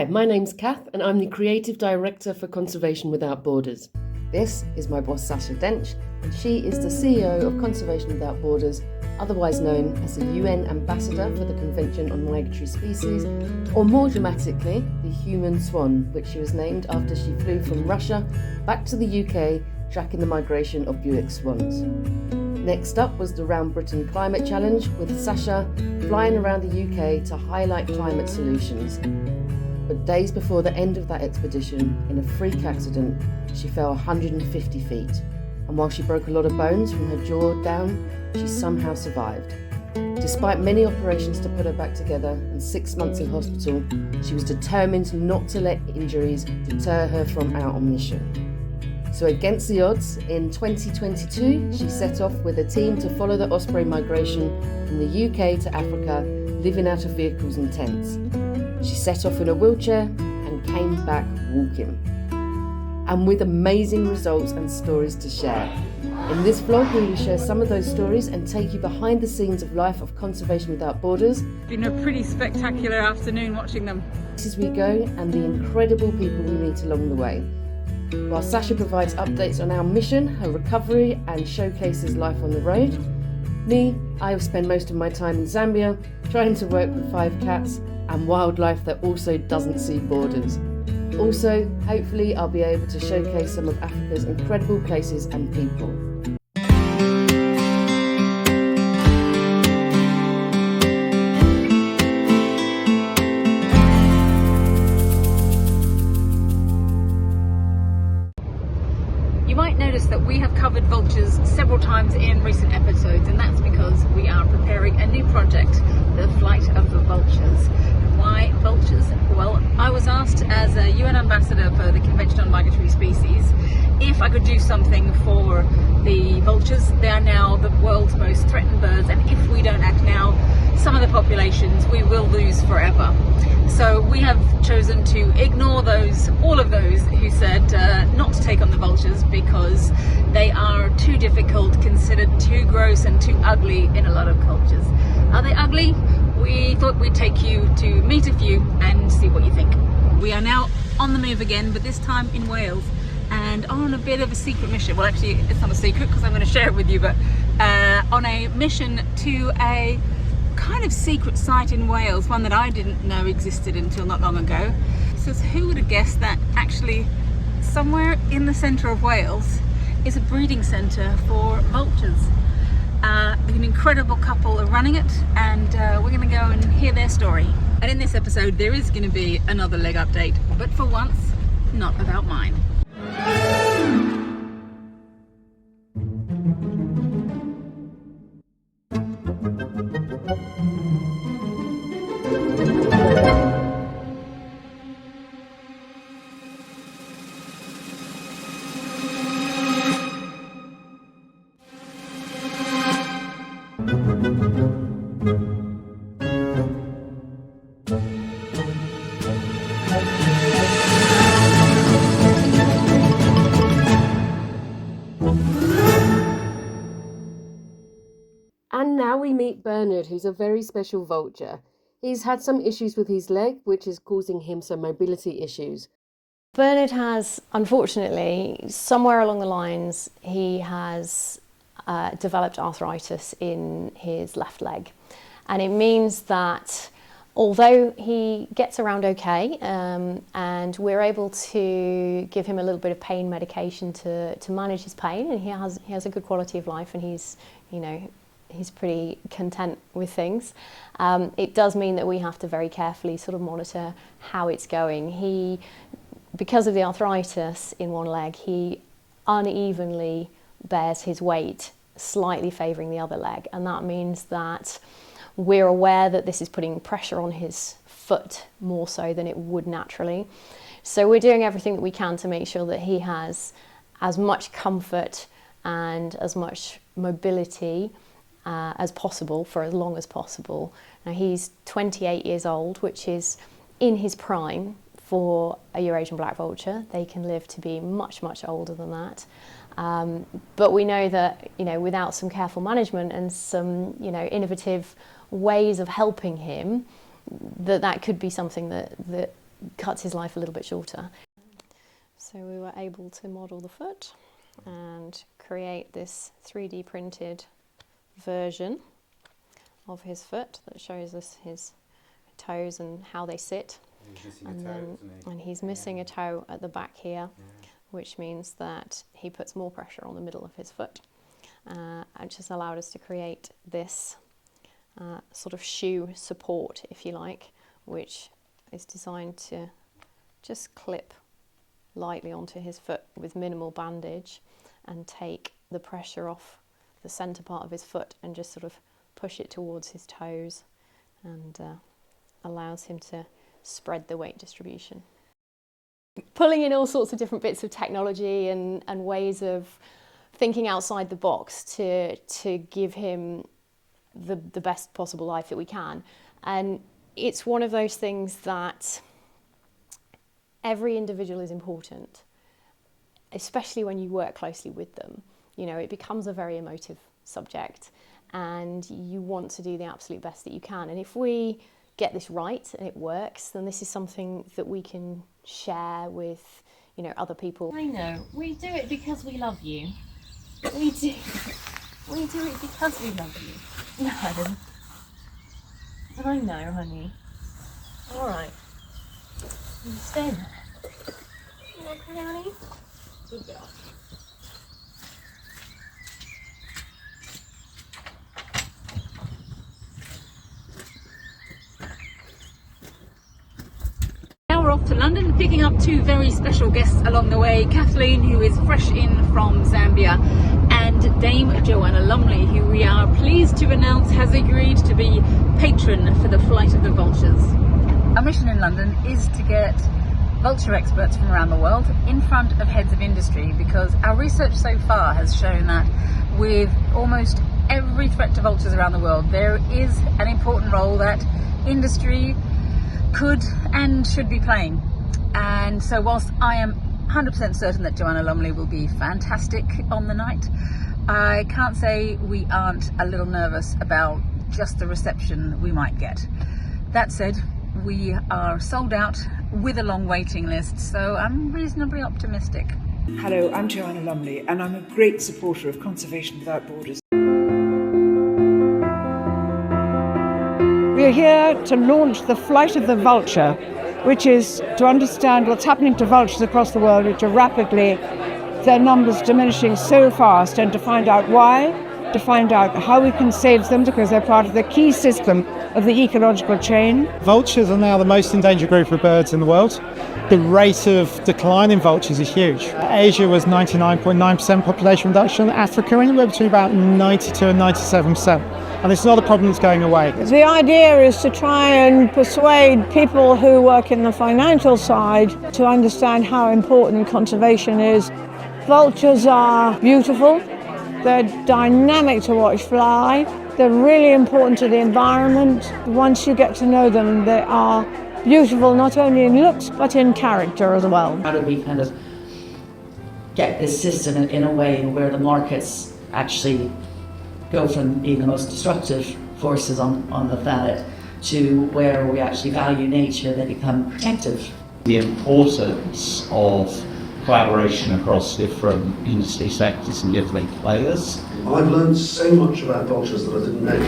Hi, my name's Kath and I'm the Creative Director for Conservation Without Borders. This is my boss Sacha and she is the CEO of Conservation Without Borders, otherwise known as the UN Ambassador for the Convention on Migratory Species, or more dramatically, the human swan, which she was named after she flew from Russia back to the UK, tracking the migration of Buick swans. Next up was the Round Britain Climate Challenge, with Sacha flying around the UK to highlight climate solutions. But days before the end of that expedition, in a freak accident, she fell 150 feet. And while she broke a lot of bones from her jaw down, she somehow survived. Despite many operations to put her back together and 6 months in hospital, she was determined not to let injuries deter her from our mission. So against the odds, in 2022, she set off with a team to follow the osprey migration from the UK to Africa, living out of vehicles and tents. She set off in a wheelchair and came back walking. And with amazing results and stories to share. In this vlog, we will share some of those stories and take you behind the scenes of life of Conservation Without Borders. It's been a pretty spectacular afternoon watching them. As we go, and the incredible people we meet along the way. While Sacha provides updates on our mission, her recovery, and showcases life on the road, I have spent most of my time in Zambia trying to work with 5 cats and wildlife that also doesn't see borders. Also, hopefully I'll be able to showcase some of Africa's incredible places and people. You might notice that we have covered vultures several times in recent episodes, and that's because we are preparing a new project, the Flight of the Vultures. Why vultures? Well, I was asked as a UN ambassador for the Convention on Migratory Species if I could do something for the vultures. They are now the world's most threatened birds, and if we don't act now, some of the populations we will lose forever. So we have chosen to ignore all of those who said not to take on the vultures because they are too difficult, considered too gross and too ugly in a lot of cultures. Are they ugly? We thought we'd take you to meet a few and see what you think. We are now on the move again, but this time in Wales, and on a bit of a secret mission. Well, actually, it's not a secret because I'm going to share it with you, but on a mission to a kind of secret site in Wales, one that I didn't know existed until not long ago. So who would have guessed that actually somewhere in the centre of Wales is a breeding centre for vultures. An incredible couple are running it, and we're going to go and hear their story. And in this episode there is going to be another leg update, but for once not about mine. And now we meet Bernard, who's a very special vulture. He's had some issues with his leg, which is causing him some mobility issues. Bernard has, unfortunately, somewhere along the lines, he has developed arthritis in his left leg. And it means that although he gets around okay, and we're able to give him a little bit of pain medication to manage his pain, and he has a good quality of life, and he's pretty content with things. It does mean that we have to very carefully sort of monitor how it's going. Because of the arthritis in one leg, he unevenly bears his weight, slightly favouring the other leg, and that means that we're aware that this is putting pressure on his foot more so than it would naturally. So we're doing everything that we can to make sure that he has as much comfort and as much mobility as possible for as long as possible. Now he's 28 years old, which is in his prime for a Eurasian black vulture. They can live to be much, much older than that. But we know that, without some careful management and some, innovative ways of helping him, that could be something that cuts his life a little bit shorter. So we were able to model the foot and create this 3D printed version of his foot that shows us his toes and how they sit. And he's missing a toe at the back here, which means that he puts more pressure on the middle of his foot. And just allowed us to create this sort of shoe support, if you like, which is designed to just clip lightly onto his foot with minimal bandage and take the pressure off the centre part of his foot and just sort of push it towards his toes, and allows him to spread the weight distribution. Pulling in all sorts of different bits of technology and ways of thinking outside the box to give him the best possible life that we can. And it's one of those things that every individual is important, especially when you work closely with them. You know, it becomes a very emotive subject and you want to do the absolute best that you can. And if we get this right and it works, then this is something that we can share with, you know, other people. I know, we do it because we love you. We do it because we love you. No. I know, honey. Alright. You stay there. You okay, honey? Good girl. Now we're off to London, picking up two very special guests along the way. Kathleen, who is fresh in from Zambia, and Dame Joanna Lumley, who we are pleased to announce has agreed to be patron for the Flight of the Vultures. Our mission in London is to get vulture experts from around the world in front of heads of industry, because our research so far has shown that with almost every threat to vultures around the world, there is an important role that industry could and should be playing. And so whilst I am 100% certain that Joanna Lumley will be fantastic on the night, I can't say we aren't a little nervous about just the reception we might get. That said, we are sold out with a long waiting list, so I'm reasonably optimistic. Hello, I'm Joanna Lumley and I'm a great supporter of Conservation Without Borders. We're here to launch the Flight of the Vulture, which is to understand what's happening to vultures across the world, which are rapidly, their numbers diminishing so fast, and to find out why, to find out how we can save them, because they're part of the key system of the ecological chain. Vultures are now the most endangered group of birds in the world. The rate of decline in vultures is huge. Asia was 99.9% population reduction, Africa anywhere between about 92 and 97%. And it's not a problem that's going away. The idea is to try and persuade people who work in the financial side to understand how important conservation is. Vultures are beautiful, they're dynamic to watch fly, they're really important to the environment. Once you get to know them, they are beautiful not only in looks but in character as well. How do we kind of get this system in a way where the markets actually go from being the most destructive forces on the planet to where we actually value nature, they become protective. The importance of collaboration across different industry sectors and different players. I've learned so much about vultures that I didn't know.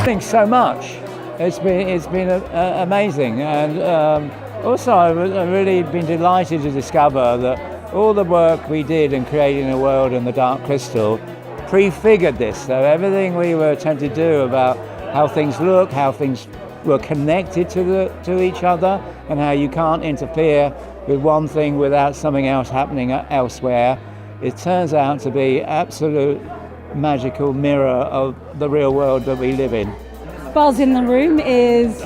Thanks so much. It's been amazing, and also I've really been delighted to discover that all the work we did in creating a world in the Dark Crystal prefigured this. So everything we were attempting to do about how things look, how things were connected to each other, and how you can't interfere with one thing without something else happening elsewhere, it turns out to be absolute magical mirror of the real world that we live in. Buzz in the room is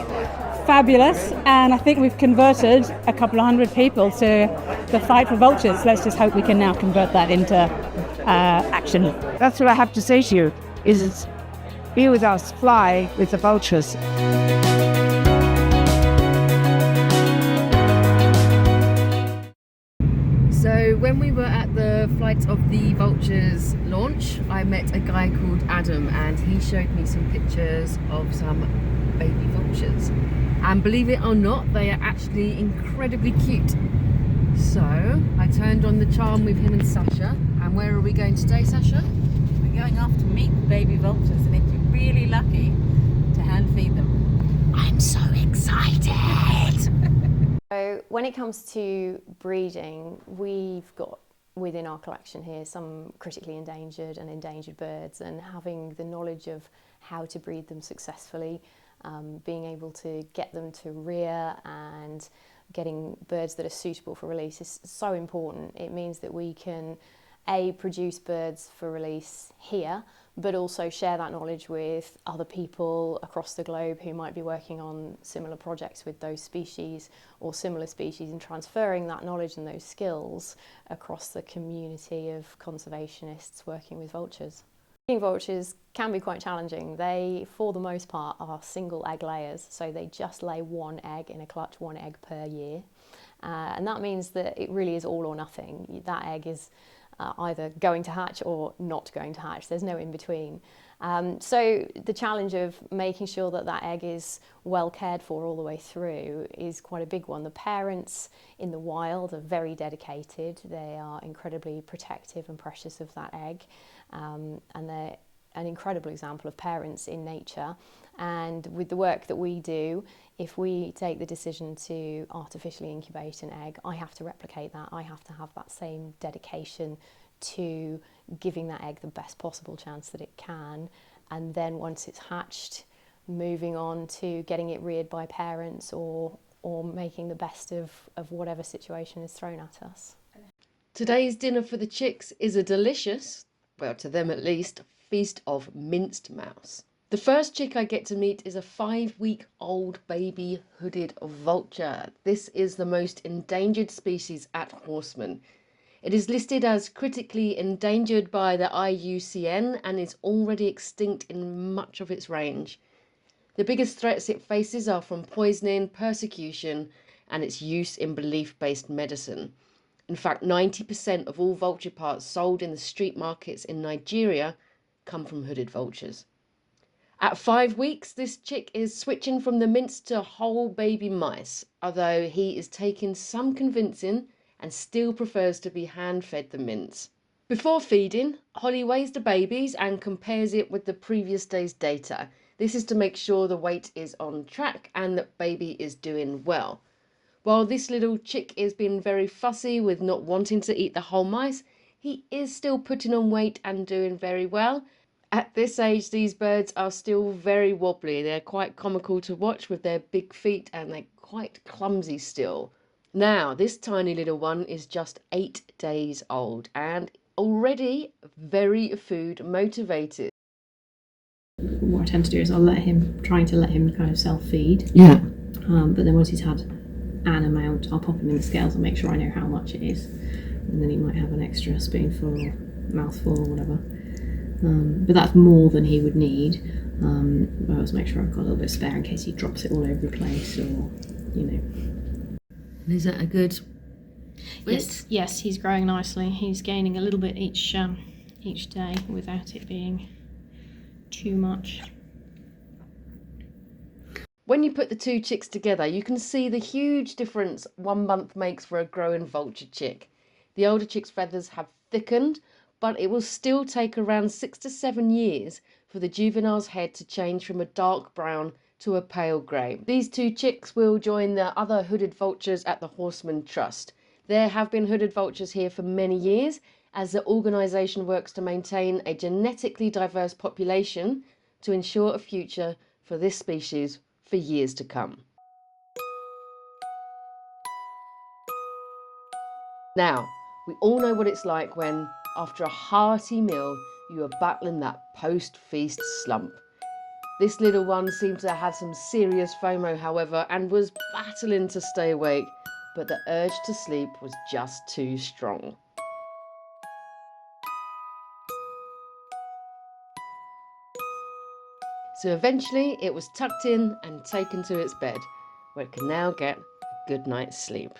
fabulous, and I think we've converted a couple of hundred people to the fight for vultures. Let's just hope we can now convert that into action. That's what I have to say to you, is be with us, fly with the vultures. So when we were at the Flight of the Vultures launch, I met a guy called Adam, and he showed me some pictures of some baby vultures. And believe it or not, they are actually incredibly cute. So I turned on the charm with him and Sacha. And where are we going today, Sacha? We're going off to meet the baby vultures, and if you're really lucky, to hand feed them. I'm so excited! So when it comes to breeding, we've got within our collection here some critically endangered and endangered birds, and having the knowledge of how to breed them successfully, being able to get them to rear and getting birds that are suitable for release is so important. It means that we can produce birds for release here, but also share that knowledge with other people across the globe who might be working on similar projects with those species or similar species, and transferring that knowledge and those skills across the community of conservationists working with vultures. Breeding vultures can be quite challenging. They, for the most part, are single egg layers, so they just lay one egg in a clutch, one egg per year. And that means that it really is all or nothing. That egg is either going to hatch or not going to hatch. There's no in between. So the challenge of making sure that that egg is well cared for all the way through is quite a big one. The parents in the wild are very dedicated. They are incredibly protective and precious of that egg, and they're an incredible example of parents in nature. And with the work that we do, if we take the decision to artificially incubate an egg, I have to replicate that. I have to have that same dedication to giving that egg the best possible chance that it can. And then once it's hatched, moving on to getting it reared by parents or making the best of whatever situation is thrown at us. Today's dinner for the chicks is a delicious, well, to them at least, feast of minced mouse. The first chick I get to meet is a 5-week-old baby hooded vulture. This is the most endangered species at Horseman. It is listed as critically endangered by the IUCN and is already extinct in much of its range. The biggest threats it faces are from poisoning, persecution, and its use in belief-based medicine. In fact, 90% of all vulture parts sold in the street markets in Nigeria come from hooded vultures. At 5 weeks, this chick is switching from the mince to whole baby mice, although he is taking some convincing and still prefers to be hand-fed the mince. Before feeding, Holly weighs the babies and compares it with the previous day's data. This is to make sure the weight is on track and that baby is doing well. While this little chick is being very fussy with not wanting to eat the whole mice, he is still putting on weight and doing very well. At this age, these birds are still very wobbly. They're quite comical to watch with their big feet, and they're quite clumsy still. Now, this tiny little one is just 8 days old and already very food motivated. What I tend to do is I'll trying to let him kind of self-feed. Yeah. But then once he's had an amount, I'll pop him in the scales and make sure I know how much it is. And then he might have an extra spoonful or mouthful or whatever. But that's more than he would need. I always make sure I've got a little bit spare in case he drops it all over the place, or, you know. Is that a good bit? Yes, he's growing nicely. He's gaining a little bit each day without it being too much. When you put the two chicks together, you can see the huge difference 1 month makes for a growing vulture chick. The older chick's feathers have thickened, but it will still take around 6 to 7 years for the juvenile's head to change from a dark brown to a pale grey. These two chicks will join the other hooded vultures at the Horseman Trust. There have been hooded vultures here for many years, as the organisation works to maintain a genetically diverse population to ensure a future for this species for years to come. Now, we all know what it's like when, after a hearty meal, you are battling that post-feast slump. This little one seemed to have some serious FOMO, however, and was battling to stay awake, but the urge to sleep was just too strong. So eventually it was tucked in and taken to its bed, where it can now get a good night's sleep.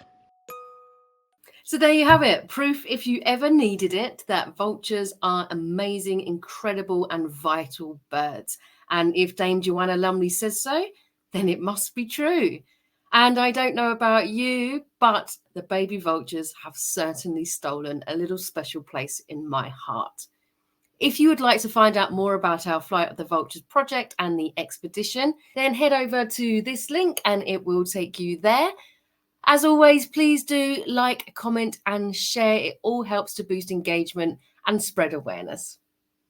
So there you have it. Proof, if you ever needed it, that vultures are amazing, incredible and vital birds. And if Dame Joanna Lumley says so, then it must be true. And I don't know about you, but the baby vultures have certainly stolen a little special place in my heart. If you would like to find out more about our Flight of the Vultures project and the expedition, then head over to this link and it will take you there. As always, please do like, comment and share. It all helps to boost engagement and spread awareness.